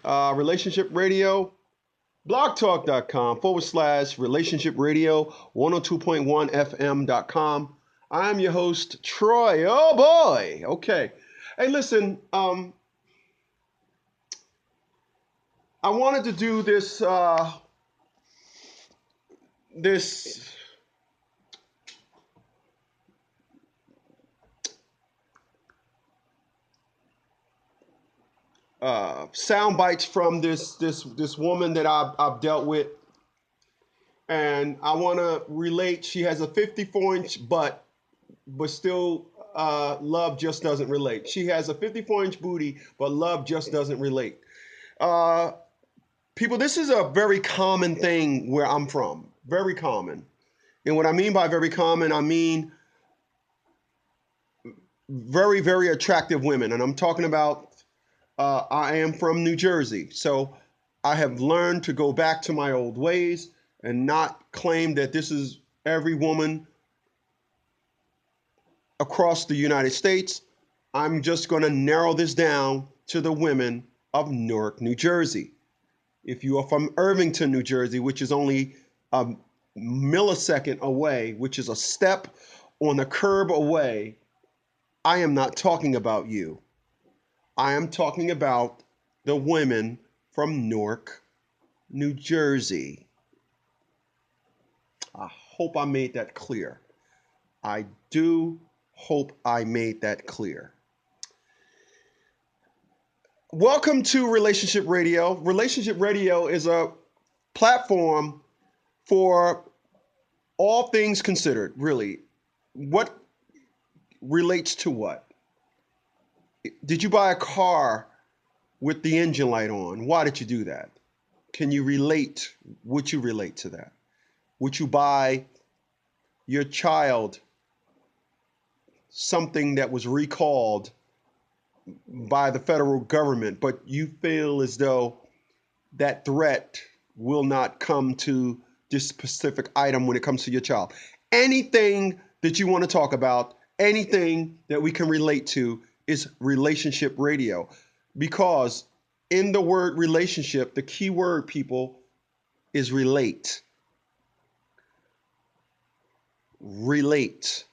Relationship Radio, blogtalk.com/ relationship radio, 102.1fm.com. I'm your host, Troy. Oh boy. Okay. Hey, listen, I wanted to do this sound bites from this woman that I've dealt with, and I want to relate. She has a 54-inch butt, but still, love just doesn't relate. She has a 54-inch booty, but love just doesn't relate. Uh, People, this is a very common thing where I'm from. Very common. And what I mean by very common, I mean very, very attractive women. And I'm talking about, I am from New Jersey. So I have learned to go back to my old ways and not claim that this is every woman across the United States. I'm just going to narrow this down to the women of Newark, New Jersey. If you are from Irvington, New Jersey, which is only a millisecond away, which is a step on the curb away, I am not talking about you. I am talking about the women from Newark, New Jersey. I hope I made that clear. I do hope I made that clear. Welcome to Relationship Radio. Relationship Radio is a platform for all things considered, really. What relates to what? Did you buy a car with the engine light on? Why did you do that? Can you relate? Would you relate to that? Would you buy your child something that was recalled by the federal government, but you feel as though that threat will not come to this specific item when it comes to your child? Anything that you want to talk about, anything that we can relate to is relationship radio. Because in the word relationship, the key word, people, is relate. Relate.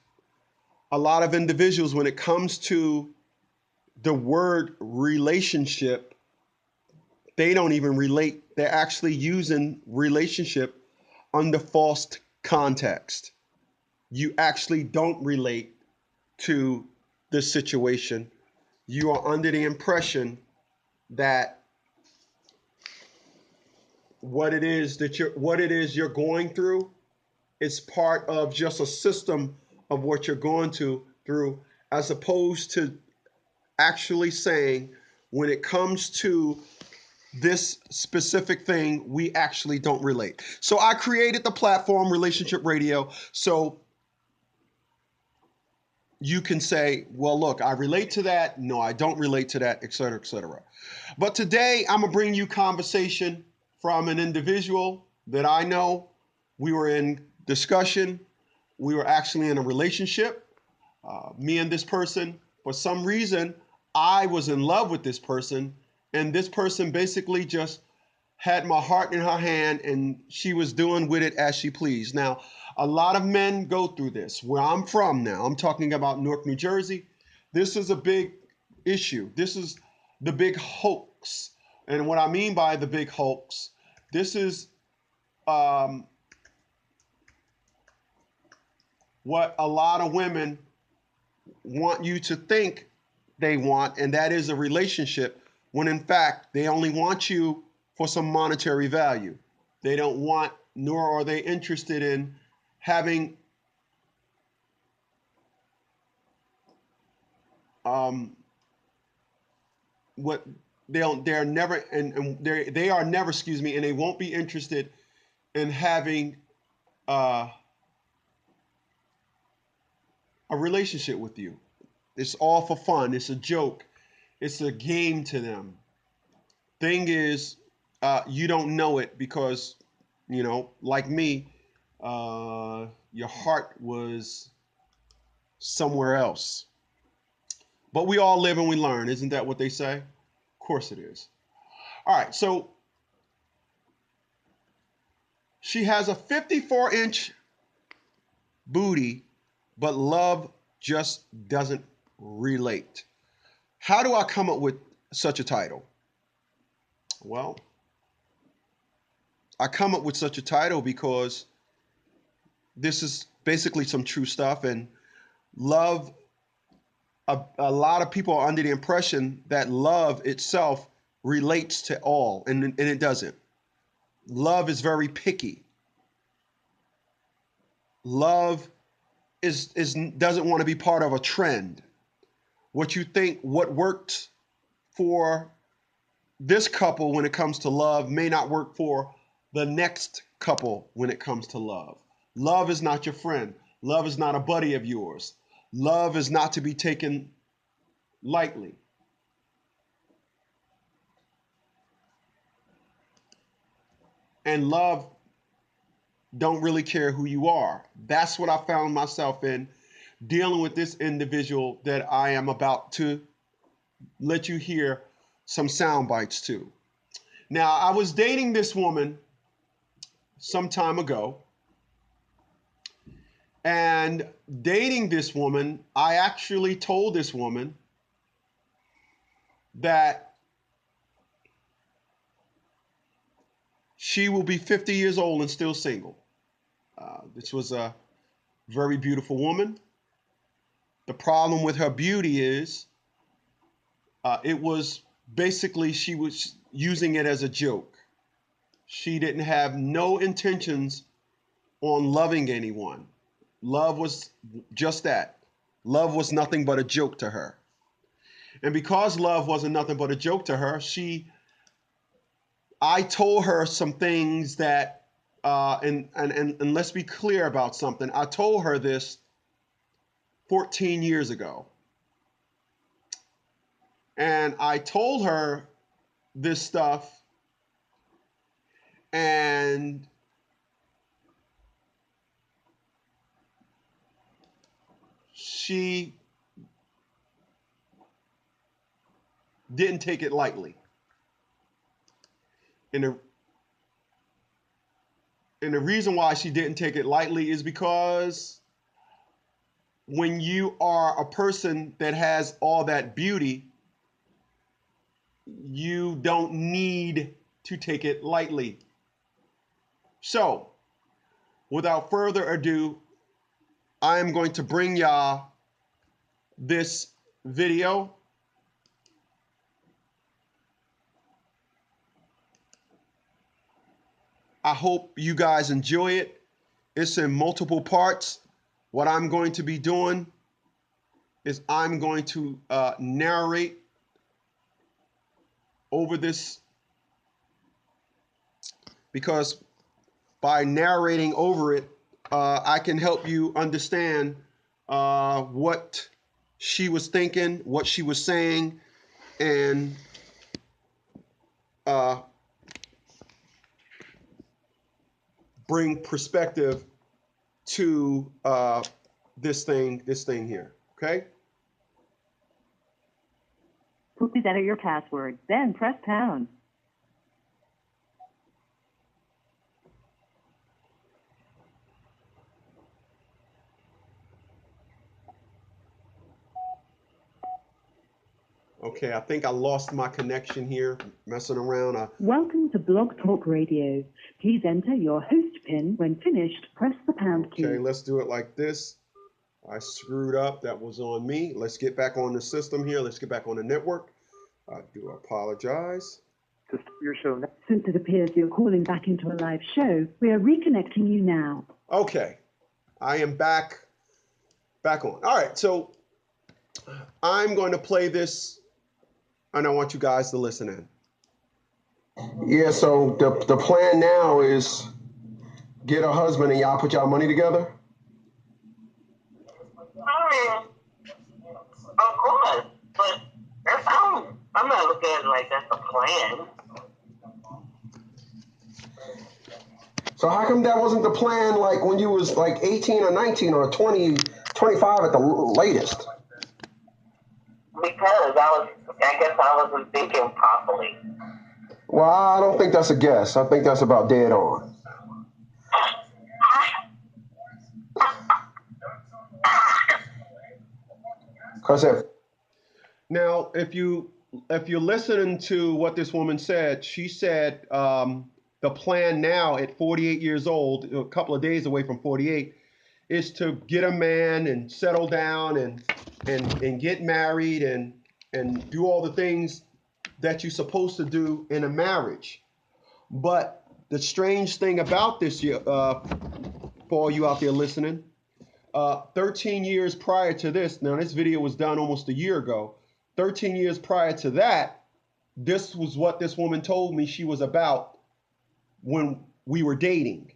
A lot of individuals, when it comes to the word relationship, they don't even relate. They're actually using relationship under false context. You actually don't relate to the situation. You are under the impression that what it is you're going through is part of just a system of what you're going through, as opposed to actually saying, when it comes to this specific thing, we actually don't relate. So I created the platform Relationship Radio so you can say, well, look, I relate to that. No, I don't relate to that, et cetera, et cetera. But today I'm gonna bring you conversation from an individual that I know. We were in discussion. We were actually in a relationship, me and this person. For some reason, I was in love with this person, and this person basically just had my heart in her hand, and she was doing with it as she pleased. Now, a lot of men go through this. Where I'm from now, I'm talking about Newark, New Jersey. This is a big issue. This is the big hoax. And what I mean by the big hoax, this is what a lot of women want you to think they want, and that is a relationship, when in fact they only want you for some monetary value. They don't want, nor are they interested in having what they're never, and they are never, excuse me, and they won't be interested in having a relationship with you. It's all for fun. It's a joke. It's a game to them. Thing is, you don't know it because, like me, your heart was somewhere else. But we all live and we learn. Isn't that what they say? Of course it is. All right, so she has a 54-inch booty, but love just doesn't relate. How do I come up with such a title? Well, I come up with such a title because this is basically some true stuff, and love, a lot of people are under the impression that love itself relates to all, and it doesn't. Love is very picky. Love is doesn't want to be part of a trend. What you think, what worked for this couple when it comes to love may not work for the next couple when it comes to love. Love is not your friend. Love is not a buddy of yours. Love is not to be taken lightly. And love don't really care who you are. That's what I found myself in dealing with this individual that I am about to let you hear some sound bites to. Now, I was dating this woman some time ago, and dating this woman, I actually told this woman that she will be 50 years old and still single. This was a very beautiful woman. The problem with her beauty is it was basically she was using it as a joke. She didn't have no intentions on loving anyone. Love was just that. Love was nothing but a joke to her. And because love wasn't nothing but a joke to her, I told her some things that, and let's be clear about something. I told her this 14 years ago. And I told her this stuff, and she didn't take it lightly. And the reason why she didn't take it lightly is because when you are a person that has all that beauty, you don't need to take it lightly. So, without further ado, I am going to bring y'all this video. I hope you guys enjoy it. It's in multiple parts. What I'm going to be doing is I'm going to narrate over this, because by narrating over it, I can help you understand what she was thinking, what she was saying, and bring perspective to this thing here. Okay? Please enter your password, then press pound. Okay, I think I lost my connection here, messing around. Welcome to Blog Talk Radio. Please enter your host PIN. When finished, press the pound key. Okay, let's do it like this. I screwed up. That was on me. Let's get back on the system here. Let's get back on the network. I do apologize. To start your show now. Since it appears you're calling back into a live show, we are reconnecting you now. Okay, I am back on. All right, so I'm going to play this, and I want you guys to listen in. Yeah, so the plan now is get a husband and y'all put y'all money together. I mean, of course, but that's I'm not looking at it like that's a plan. So how come that wasn't the plan, like when you was like 18 or 19 or 20, 25 at the latest? Because I guess I wasn't thinking properly. Well, I don't think that's a guess. I think that's about dead on. Cause now, if you're listening to what this woman said, she said the plan now at 48 years old, a couple of days away from 48, is to get a man and settle down and get married and do all the things that you're supposed to do in a marriage. But the strange thing about this, for all you out there listening, 13 years prior to this, now this video was done almost a year ago. 13 years prior to that, this was what this woman told me she was about when we were dating.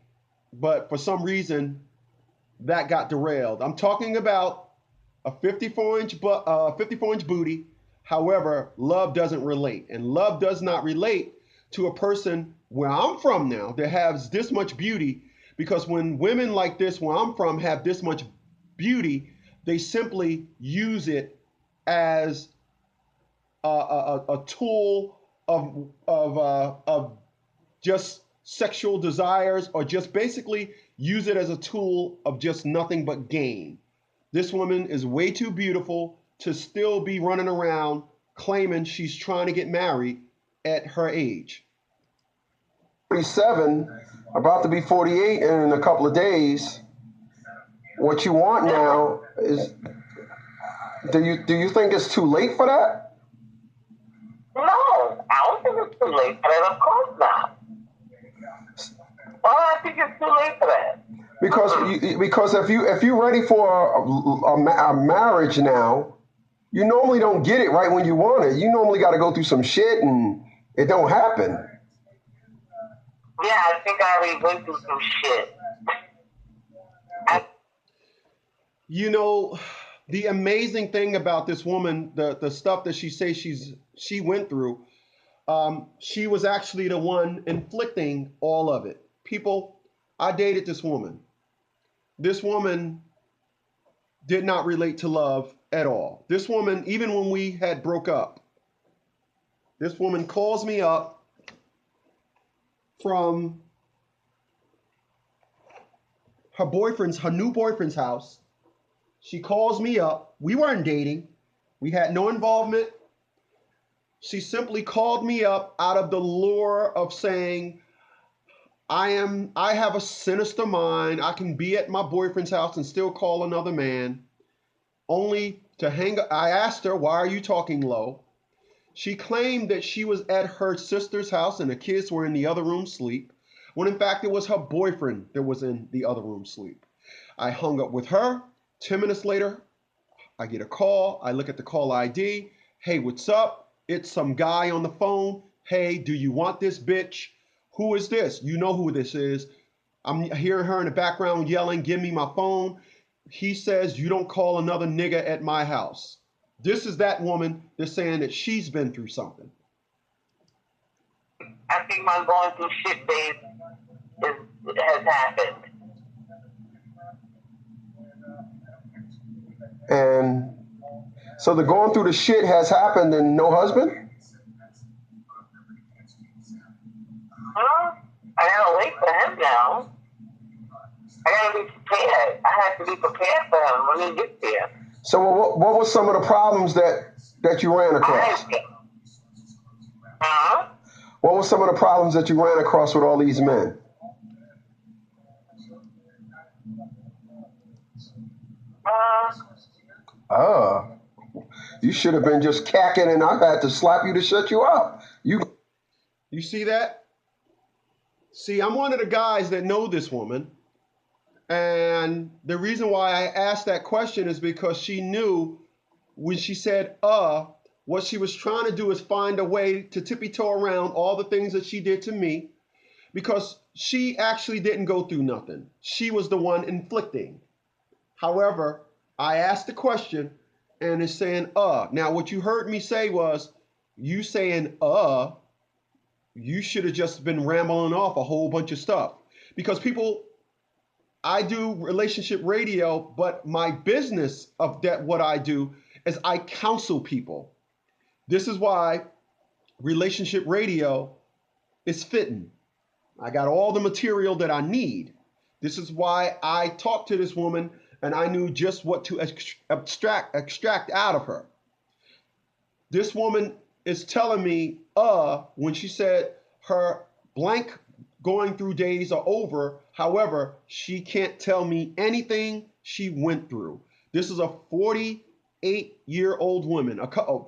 But for some reason, that got derailed. I'm talking about a 54-inch booty. However, love doesn't relate. And love does not relate to a person where I'm from now that has this much beauty, because when women like this, where I'm from, have this much beauty, they simply use it as a tool of just sexual desires, or just basically use it as a tool of just nothing but gain. This woman is way too beautiful to still be running around claiming she's trying to get married at her age. 47, about to be 48 in a couple of days. What you want now is, do you think it's too late for that? No, I don't think it's too late for that. Of course not. Well, I think it's too late for that. Because if you're ready for a marriage now, you normally don't get it right when you want it. You normally got to go through some shit, and it don't happen. Yeah, I think I already went through some shit. You know, the amazing thing about this woman, the stuff that she says she went through, she was actually the one inflicting all of it. People, I dated this woman. This woman did not relate to love at all. This woman, even when we had broke up, this woman calls me up from her new boyfriend's house. She calls me up. We weren't dating. We had no involvement. She simply called me up out of the lure of saying, I have a sinister mind. I can be at my boyfriend's house and still call another man. Only to hang up. I asked her, why are you talking low? She claimed that she was at her sister's house and the kids were in the other room sleep, when in fact it was her boyfriend that was in the other room sleep. I hung up with her. 10 minutes later, I get a call. I look at the call ID. Hey, what's up? It's some guy on the phone. Hey, do you want this bitch? Who is this? You know who this is. I'm hearing her in the background yelling, give me my phone. He says, you don't call another nigga at my house. This is that woman that's saying that she's been through something. I think my going through shit phase has happened. And so the going through the shit has happened and no husband? Well, I gotta wait for him now. I gotta be prepared. I have to be prepared for him when he gets there. So what were some of the problems that you ran across? What were some of the problems that you ran across with all these men? You should have been just cacking and I had to slap you to shut you up. You see that? See, I'm one of the guys that know this woman. And the reason why I asked that question is because she knew when she said, what she was trying to do is find a way to tippy-toe around all the things that she did to me, because she actually didn't go through nothing. She was the one inflicting. However, I asked the question and it's saying, Now, what you heard me say was, you saying, you should have just been rambling off a whole bunch of stuff. Because people, I do relationship radio, but my business of that, what I do is I counsel people. This is why relationship radio It's fitting. I got all the material that I need. This is why I talked to this woman and I knew just what to extract out of her. This woman is telling me, when she said her blank going through days are over. However, she can't tell me anything she went through. This is a 48-year-old woman,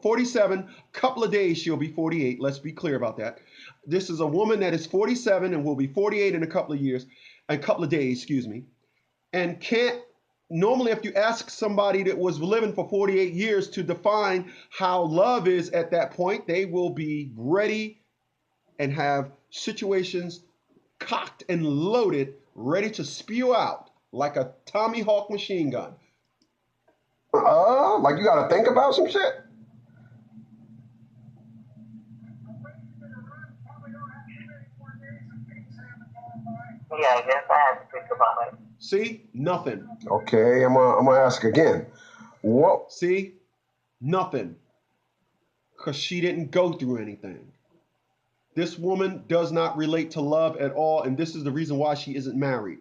47, couple of days she'll be 48. Let's be clear about that. This is a woman that is 47 and will be 48 in a couple of years, a couple of days, excuse me, and can't. Normally, if you ask somebody that was living for 48 years to define how love is at that point, they will be ready and have situations cocked and loaded, ready to spew out like a Tommy Hawk machine gun. Like you got to think about some shit. Yeah, I guess I have to think about it. See, nothing. Okay, I'm gonna ask again. What? See, nothing. Because she didn't go through anything. This woman does not relate to love at all, and this is the reason why she isn't married.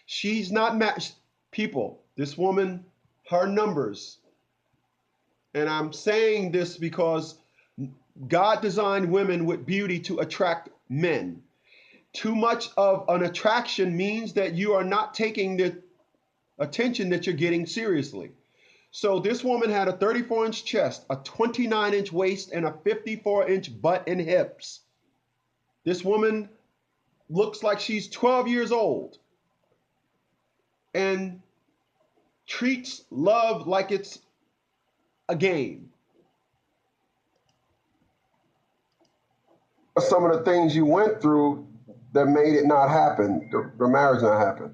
She's not matched. People, this woman, her numbers, and I'm saying this because God designed women with beauty to attract men. Too much of an attraction means that you are not taking the attention that you're getting seriously. So this woman had a 34-inch chest, a 29-inch waist, and a 54-inch butt and hips. This woman looks like she's 12 years old and treats love like it's a game. Some of the things you went through that made it not happen, the marriage not happen.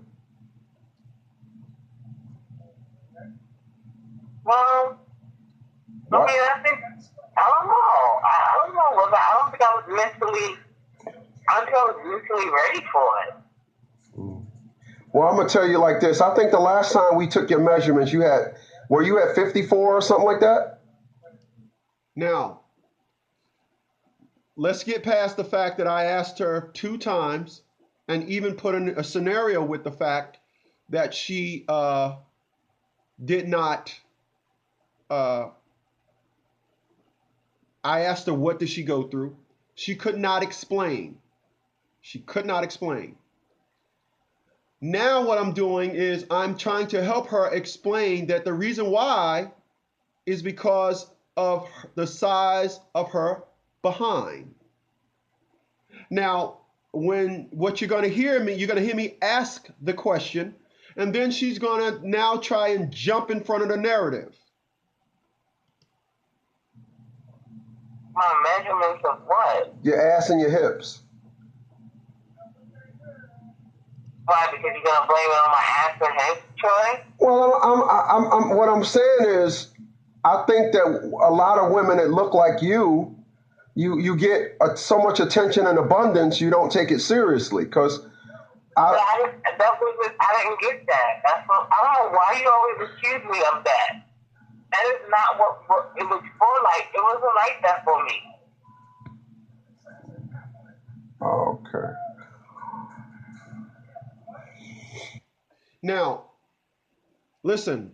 Well, I mean, I think, I don't know. I don't know. I don't think I was mentally ready for it. Well, I'm gonna tell you like this. I think the last time we took your measurements, were you at 54 or something like that? Now, let's get past the fact that I asked her 2 times and even put in a scenario with the fact that she did not. I asked her, what did she go through? She could not explain. She could not explain. Now what I'm doing is I'm trying to help her explain that the reason why is because of the size of her behind. Now, what you're going to hear me ask the question, and then she's going to now try and jump in front of the narrative. My measurements of what? Your ass and your hips. Why? Because you're gonna blame it on my ass and hips, Troy? Well, what I'm saying is, I think that a lot of women that look like you get so much attention and abundance, you don't take it seriously. Because I didn't get that. I don't know why you always accuse me of that. That is not what it was for. Like, it wasn't like that for me. Okay. Now, listen,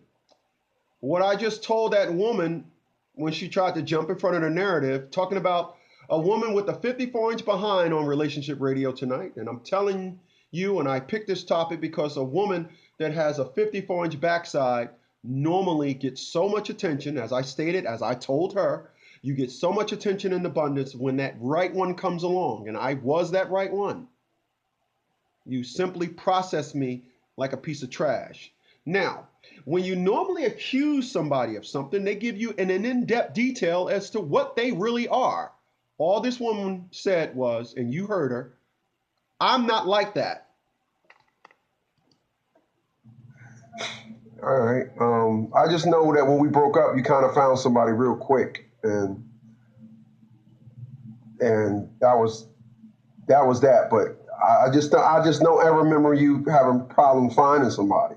what I just told that woman when she tried to jump in front of the narrative, talking about a woman with a 54-inch behind on Relationship Radio tonight, and I'm telling you, and I picked this topic because a woman that has a 54-inch backside normally gets so much attention, as I stated, as I told her, you get so much attention in abundance when that right one comes along, and I was that right one. You simply process me like a piece of trash. Now, when you normally accuse somebody of something, they give you an in-depth detail as to what they really are. All this woman said was, and you heard her, I'm not like that. All right. I just know that when we broke up, you kind of found somebody real quick, and that was that. But I just don't ever remember you having problems finding somebody,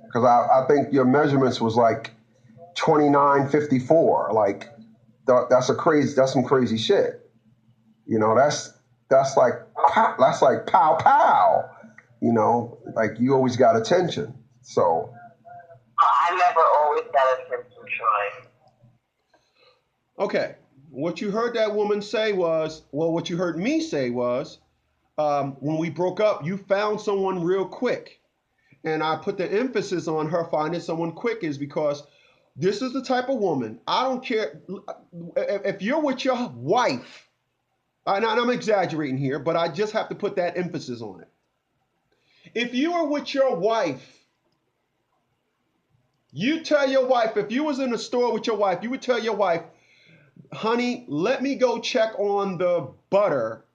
because I think your measurements was like 29, 54. Like that's some crazy shit. You know, that's like pow pow. You know, like you always got attention. So I never always got attention, Troy. Okay. What you heard that woman say was, well, what you heard me say was, when we broke up, you found someone real quick. And I put the emphasis on her finding someone quick is because this is the type of woman, I don't care if you're with your wife, and I'm exaggerating here, but I just have to put that emphasis on it. If you are with your wife, you tell your wife, if you was in a store with your wife, you would tell your wife, honey, let me go check on the butter.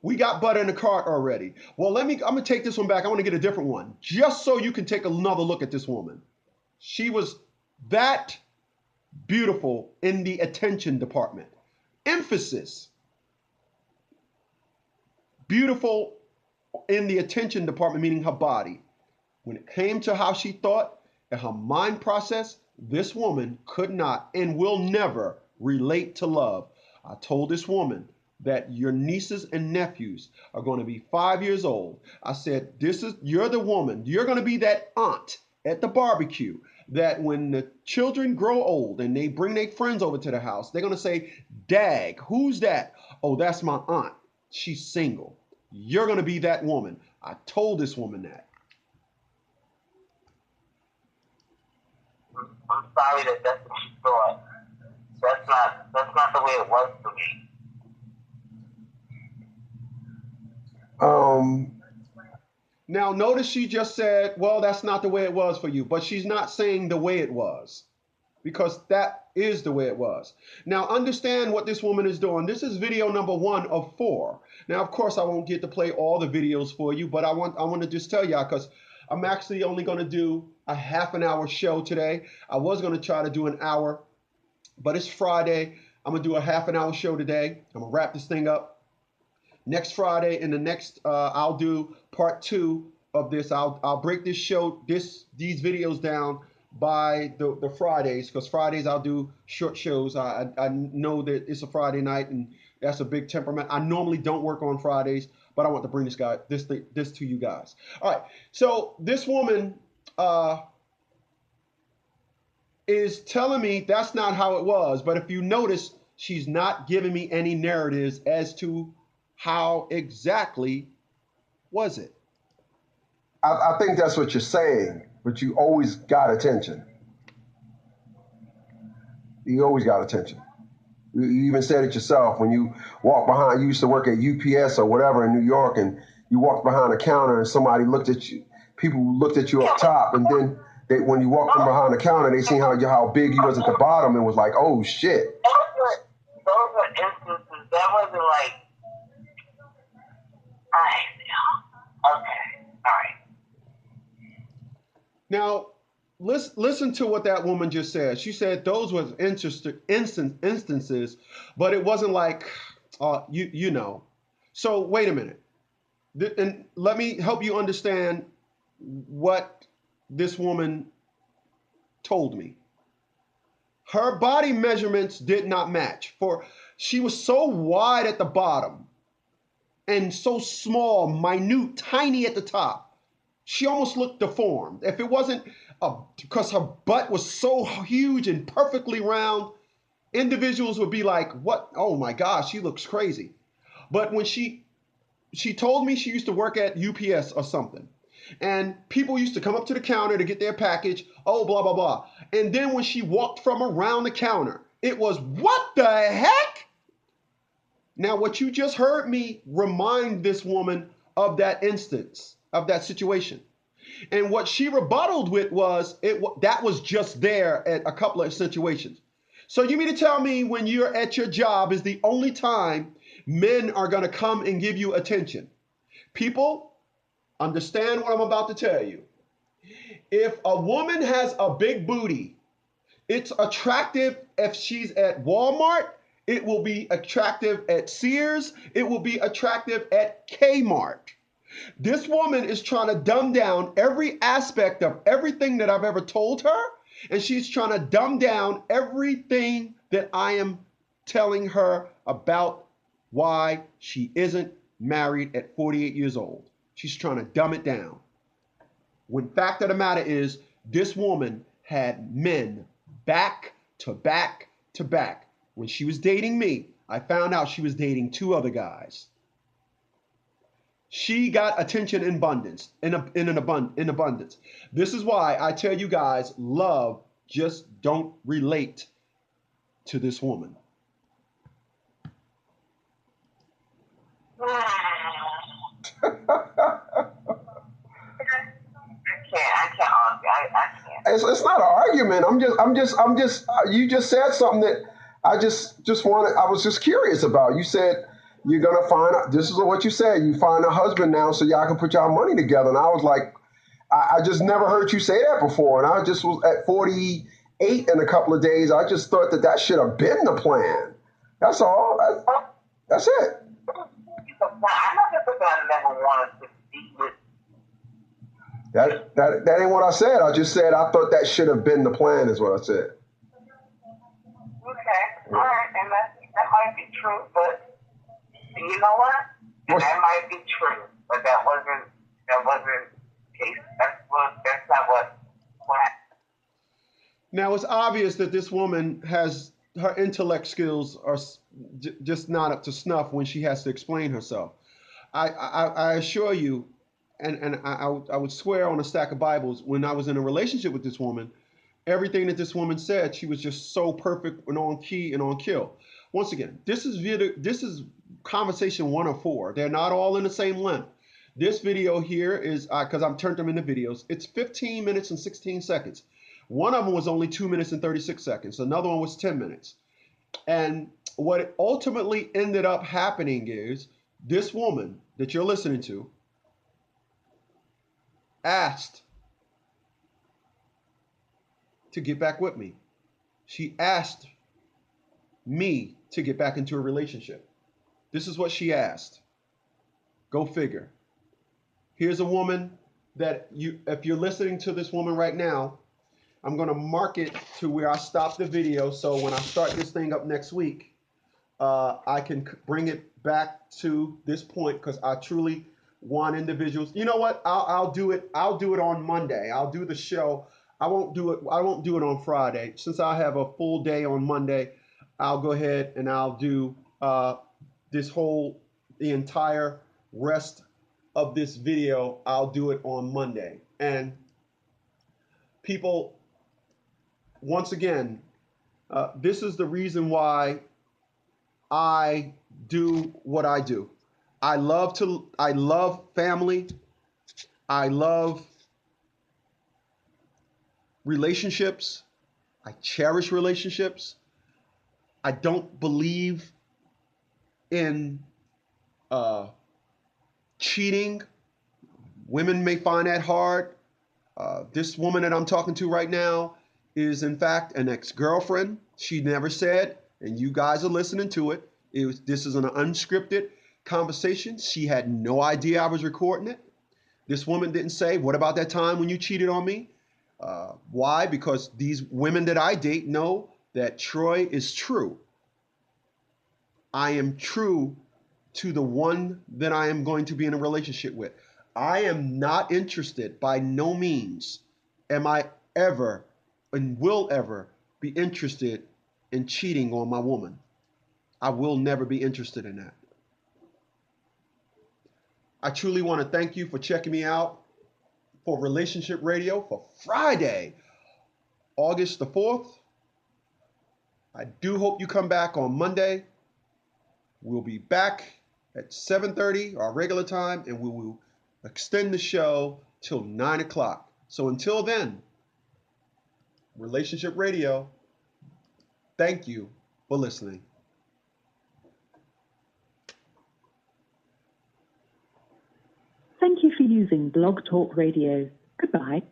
We got butter in the cart already. Well, I'm gonna take this one back. I want to get a different one, just so you can take another look at this woman. She was that beautiful in the attention department. Emphasis. Beautiful in the attention department, meaning her body. When it came to how she thought and her mind process, this woman could not and will never relate to love. I told this woman that your nieces and nephews are going to be 5 years old. I said, you're the woman. You're going to be that aunt at the barbecue that when the children grow old and they bring their friends over to the house, they're going to say, Dag, who's that? Oh, that's my aunt. She's single. You're going to be that woman. I told this woman that. I'm sorry that that's what she thought. That's not the way it was for me. Now notice she just said, well, that's not the way it was for you, but she's not saying the way it was, because that is the way it was. Now understand what this woman is doing. This is video number 1 of 4. Now, of course, I won't get to play all the videos for you, but I want to just tell y'all, because I'm actually only going to do a half an hour show today. I was going to try to do an hour, but it's Friday. I'm going to do a half an hour show today. I'm going to wrap this thing up. Next Friday, and the next, I'll do part 2 of this. I'll break this show, these videos down by the Fridays, because Fridays I'll do short shows. I know that it's a Friday night, and that's a big temperament. I normally don't work on Fridays, but I want to bring this to you guys. All right. So this woman is telling me that's not how it was. But if you notice, she's not giving me any narratives as to how exactly was it. I think that's what you're saying, but you always got attention. You always got attention. You even said it yourself when you walk behind. You used to work at UPS or whatever in New York, and you walked behind a counter, and somebody looked at you. People looked at you up top, and then when you walked from behind the counter, they seen how big you was at the bottom, and was like, "Oh shit." Those were instances. That wasn't like, okay, all right. Now, listen to what that woman just said. She said those was instances, but it wasn't like, you know. So wait a minute, and let me help you understand what this woman told me. Her body measurements did not match. For she was so wide at the bottom and so small, minute, tiny at the top. She almost looked deformed. If it wasn't because her butt was so huge and perfectly round, individuals would be like, what? Oh my gosh, she looks crazy. But when she told me she used to work at UPS or something, and people used to come up to the counter to get their package, oh, blah, blah, blah. And then when she walked from around the counter, it was, what the heck? Now, what you just heard me remind this woman of that instance, of that situation. And what she rebutted with was, that was just there at a couple of situations. So you mean to tell me when you're at your job is the only time men are going to come and give you attention? People, understand what I'm about to tell you. If a woman has a big booty, it's attractive if she's at Walmart. It will be attractive at Sears. It will be attractive at Kmart. This woman is trying to dumb down every aspect of everything that I've ever told her, and she's trying to dumb down everything that I am telling her about why she isn't married at 48 years old. She's trying to dumb it down. When fact of the matter is, this woman had men back to back to back. When she was dating me, I found out she was dating 2 other guys. She got attention in abundance, in abundance. This is why I tell you guys, love just don't relate to this woman. I can't argue. I can't. It's not an argument. You just said something that I was just curious about. You said you're going to find out, this is what you said, you find a husband now so y'all can put y'all money together. And I was like, I just never heard you say that before. And I just was at 48 in a couple of days. I just thought that should have been the plan. That's all. That's it. I'm not just a guy that never wanted to be with. That ain't what I said. I just said I thought that should have been the plan is what I said. Okay. All right. And that might be true, but you know what? And that might be true, but that wasn't the case. That's not what happened. Now it's obvious that this woman has her intellect skills are just not up to snuff when she has to explain herself. I assure you, and I would swear on a stack of Bibles, when I was in a relationship with this woman, everything that this woman said, she was just so perfect and on key and on kill. Once again, this is conversation 104. They're not all in the same length. This video here is, because I'm turned them into videos, it's 15 minutes and 16 seconds. One of them was only 2 minutes and 36 seconds. Another one was 10 minutes. And what ultimately ended up happening is this woman that you're listening to asked to get back with me. She asked me to get back into a relationship. This is what she asked. Go figure. Here's a woman that if you're listening to this woman right now, I'm going to mark it to where I stop the video. So when I start this thing up next week, I can bring it back to this point because I truly want individuals. You know what? I'll do it. I'll do it on Monday. I'll do the show. I won't do it on Friday. Since I have a full day on Monday, I'll go ahead and I'll do the entire rest of this video. I'll do it on Monday. And people, once again, this is the reason why I do what I do. I love family. I love relationships. I cherish relationships. I don't believe in cheating. Women may find that hard. This woman that I'm talking to right now is in fact an ex-girlfriend. She never said, and you guys are listening to it. This is an unscripted conversation. She had no idea I was recording it. This woman didn't say, what about that time when you cheated on me? Why? Because these women that I date know that Troy is true. I am true to the one that I am going to be in a relationship with. I am not interested, by no means am I ever and will ever be interested in cheating on my woman. I will never be interested in that. I truly want to thank you for checking me out for Relationship Radio for Friday, August the 4th. I do hope you come back on Monday. We'll be back at 7:30, our regular time, and we will extend the show till 9 o'clock. So until then, Relationship Radio, thank you for listening. Thank you for using Blog Talk Radio. Goodbye.